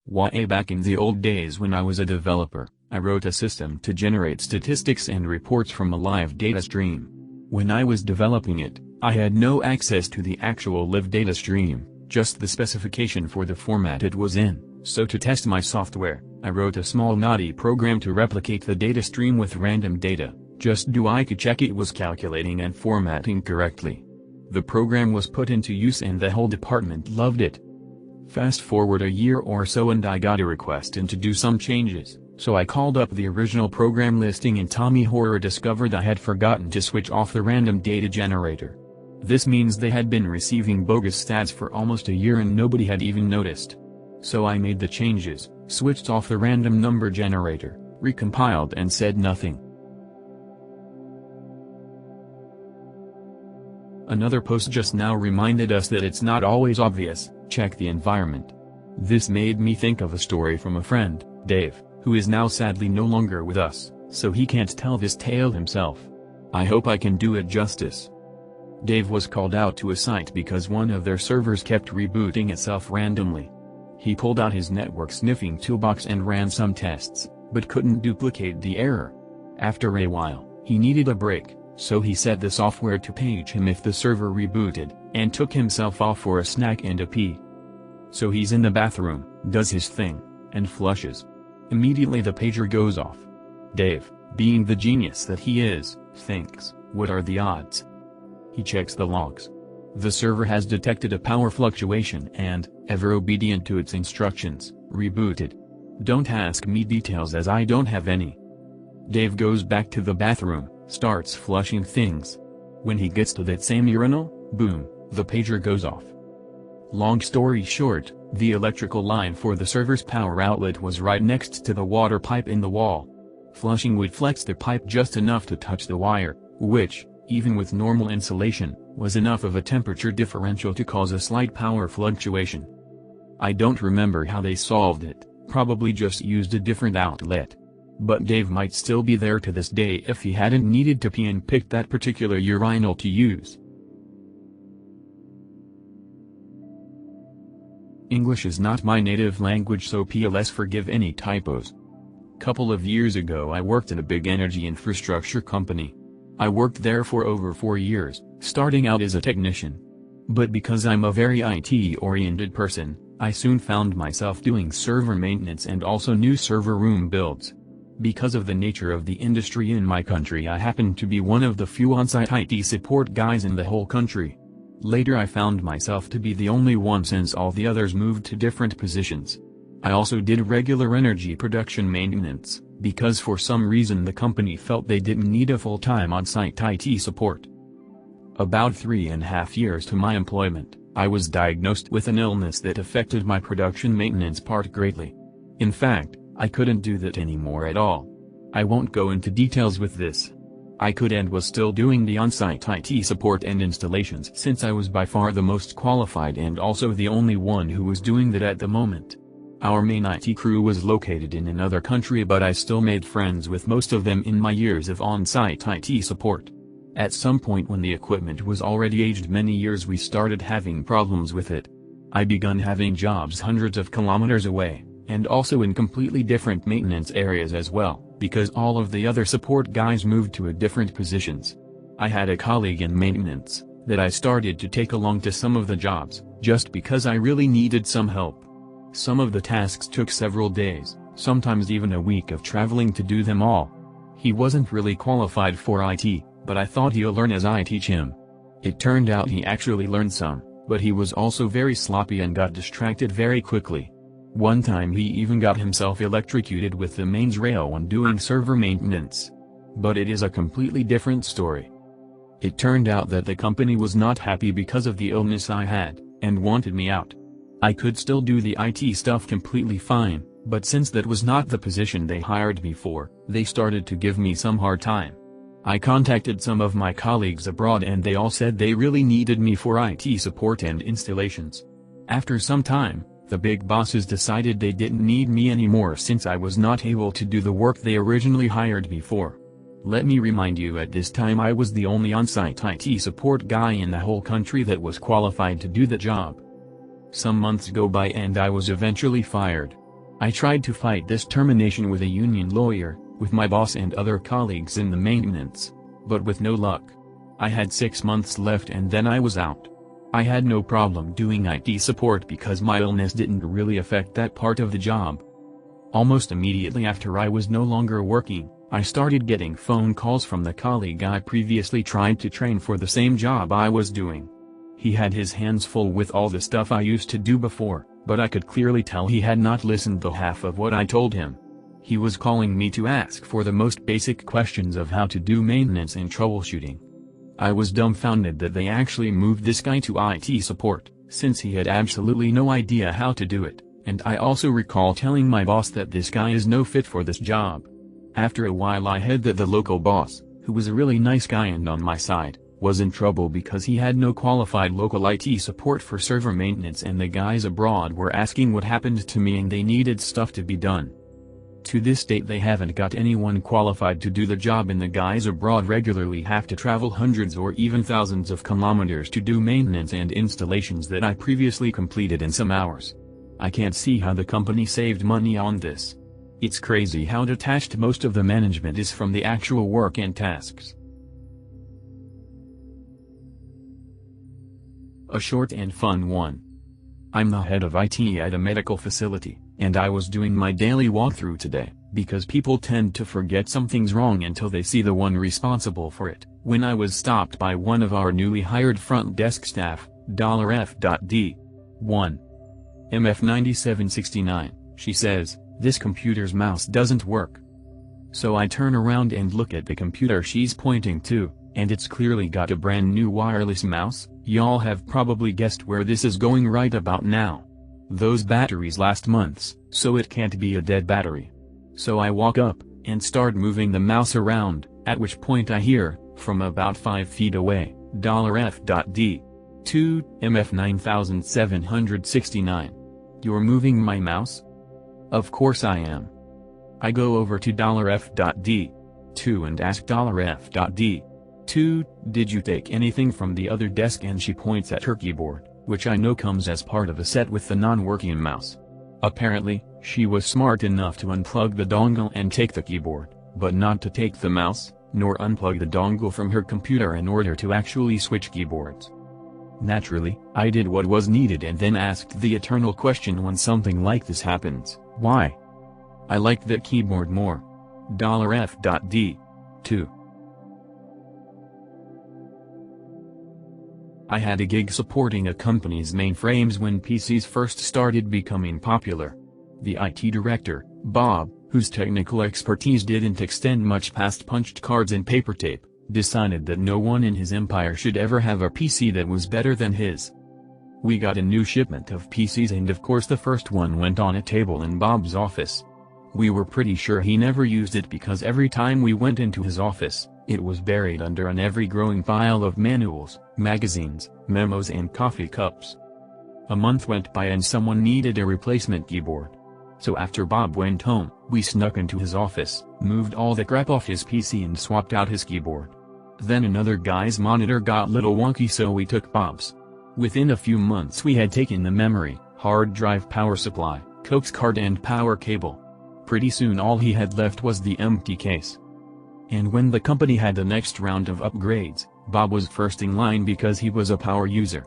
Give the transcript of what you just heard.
Way back in the old days when I was a developer, I wrote a system to generate statistics and reports from a live data stream. When I was developing it, I had no access to the actual live data stream, just the specification for the format it was in. So to test my software, I wrote a small naughty program to replicate the data stream with random data, just so I could check it was calculating and formatting correctly. The program was put into use and the whole department loved it. Fast forward a year or so and I got a request in to do some changes, so I called up the original program listing and Tommy Horror discovered I had forgotten to switch off the random data generator. This means they had been receiving bogus stats for almost a year and nobody had even noticed. So I made the changes, switched off the random number generator, recompiled and said nothing. Another post just now reminded us that it's not always obvious. Check the environment. This made me think of a story from a friend, Dave, who is now sadly no longer with us, so he can't tell this tale himself. I hope I can do it justice. Dave was called out to a site because one of their servers kept rebooting itself randomly. He pulled out his network sniffing toolbox and ran some tests, but couldn't duplicate the error. After a while, he needed a break, so he set the software to page him if the server rebooted, and took himself off for a snack and a pee. So he's in the bathroom, does his thing, and flushes. Immediately the pager goes off. Dave, being the genius that he is, thinks, what are the odds? He checks the logs. The server has detected a power fluctuation and, ever obedient to its instructions, rebooted. Don't ask me details as I don't have any. Dave goes back to the bathroom, starts flushing things. When he gets to that same urinal, boom, the pager goes off. Long story short, the electrical line for the server's power outlet was right next to the water pipe in the wall. Flushing would flex the pipe just enough to touch the wire, which, even with normal insulation, was enough of a temperature differential to cause a slight power fluctuation. I don't remember how they solved it, probably just used a different outlet. But Dave might still be there to this day if he hadn't needed to pee and picked that particular urinal to use. English is not my native language, so please forgive any typos. Couple of years ago I worked in a big energy infrastructure company. I worked there for over 4 years, starting out as a technician. But because I'm a very IT-oriented person, I soon found myself doing server maintenance and also new server room builds. Because of the nature of the industry in my country, I happened to be one of the few on-site IT support guys in the whole country. Later I found myself to be the only one since all the others moved to different positions. I also did regular energy production maintenance, because for some reason the company felt they didn't need a full-time on-site IT support. About 3.5 years to my employment, I was diagnosed with an illness that affected my production maintenance part greatly. In fact, I couldn't do that anymore at all. I won't go into details with this. I could and was still doing the on-site IT support and installations since I was by far the most qualified and also the only one who was doing that at the moment. Our main IT crew was located in another country, but I still made friends with most of them in my years of on-site IT support. At some point when the equipment was already aged many years, we started having problems with it. I begun having jobs hundreds of kilometers away, and also in completely different maintenance areas as well, because all of the other support guys moved to different positions. I had a colleague in maintenance that I started to take along to some of the jobs, just because I really needed some help. Some of the tasks took several days, sometimes even a week of traveling to do them all. He wasn't really qualified for IT, but I thought he'll learn as I teach him. It turned out he actually learned some, but he was also very sloppy and got distracted very quickly. One time he even got himself electrocuted with the mains rail when doing server maintenance. But it is a completely different story. It turned out that the company was not happy because of the illness I had, and wanted me out. I could still do the IT stuff completely fine, but since that was not the position they hired me for, they started to give me some hard time. I contacted some of my colleagues abroad and they all said they really needed me for IT support and installations. After some time, the big bosses decided they didn't need me anymore since I was not able to do the work they originally hired me for. Let me remind you, at this time I was the only on-site IT support guy in the whole country that was qualified to do the job. Some months go by and I was eventually fired. I tried to fight this termination with a union lawyer, with my boss and other colleagues in the maintenance, but with no luck. I had 6 months left and then I was out. I had no problem doing IT support because my illness didn't really affect that part of the job. Almost immediately after I was no longer working, I started getting phone calls from the colleague I previously tried to train for the same job I was doing. He had his hands full with all the stuff I used to do before, but I could clearly tell he had not listened the half of what I told him. He was calling me to ask for the most basic questions of how to do maintenance and troubleshooting. I was dumbfounded that they actually moved this guy to IT support, since he had absolutely no idea how to do it, and I also recall telling my boss that this guy is no fit for this job. After a while I heard that the local boss, who was a really nice guy and on my side, was in trouble because he had no qualified local IT support for server maintenance and the guys abroad were asking what happened to me and they needed stuff to be done. To this date they haven't got anyone qualified to do the job and the guys abroad regularly have to travel hundreds or even thousands of kilometers to do maintenance and installations that I previously completed in some hours. I can't see how the company saved money on this. It's crazy how detached most of the management is from the actual work and tasks. A short and fun one. I'm the head of IT at a medical facility, and I was doing my daily walkthrough today, because people tend to forget something's wrong until they see the one responsible for it, when I was stopped by one of our newly hired front desk staff, $F.D. 1. MF9769, she says, "This computer's mouse doesn't work." So I turn around and look at the computer she's pointing to, and it's clearly got a brand new wireless mouse. Y'all have probably guessed where this is going right about now. Those batteries last months, so it can't be a dead battery. So I walk up, and start moving the mouse around, at which point I hear, from about 5 feet away, $F.D. 2, MF9769. "You're moving my mouse?" "Of course I am." I go over to $F.D. 2 and ask $F.D. 2, "Did you take anything from the other desk?" And she points at her keyboard, which I know comes as part of a set with the non-working mouse. Apparently, she was smart enough to unplug the dongle and take the keyboard, but not to take the mouse, nor unplug the dongle from her computer in order to actually switch keyboards. Naturally, I did what was needed and then asked the eternal question when something like this happens: why? I liked that keyboard more. $F.D. 2. I had a gig supporting a company's mainframes when PCs first started becoming popular. The IT director, Bob, whose technical expertise didn't extend much past punched cards and paper tape, decided that no one in his empire should ever have a PC that was better than his. We got a new shipment of PCs and of course the first one went on a table in Bob's office. We were pretty sure he never used it because every time we went into his office, it was buried under an ever-growing pile of manuals, magazines, memos and coffee cups. A month went by and someone needed a replacement keyboard. So after Bob went home, we snuck into his office, moved all the crap off his PC and swapped out his keyboard. Then another guy's monitor got little wonky so we took Bob's. Within a few months we had taken the memory, hard drive, power supply, coax card and power cable. Pretty soon all he had left was the empty case. And when the company had the next round of upgrades, Bob was first in line because he was a power user.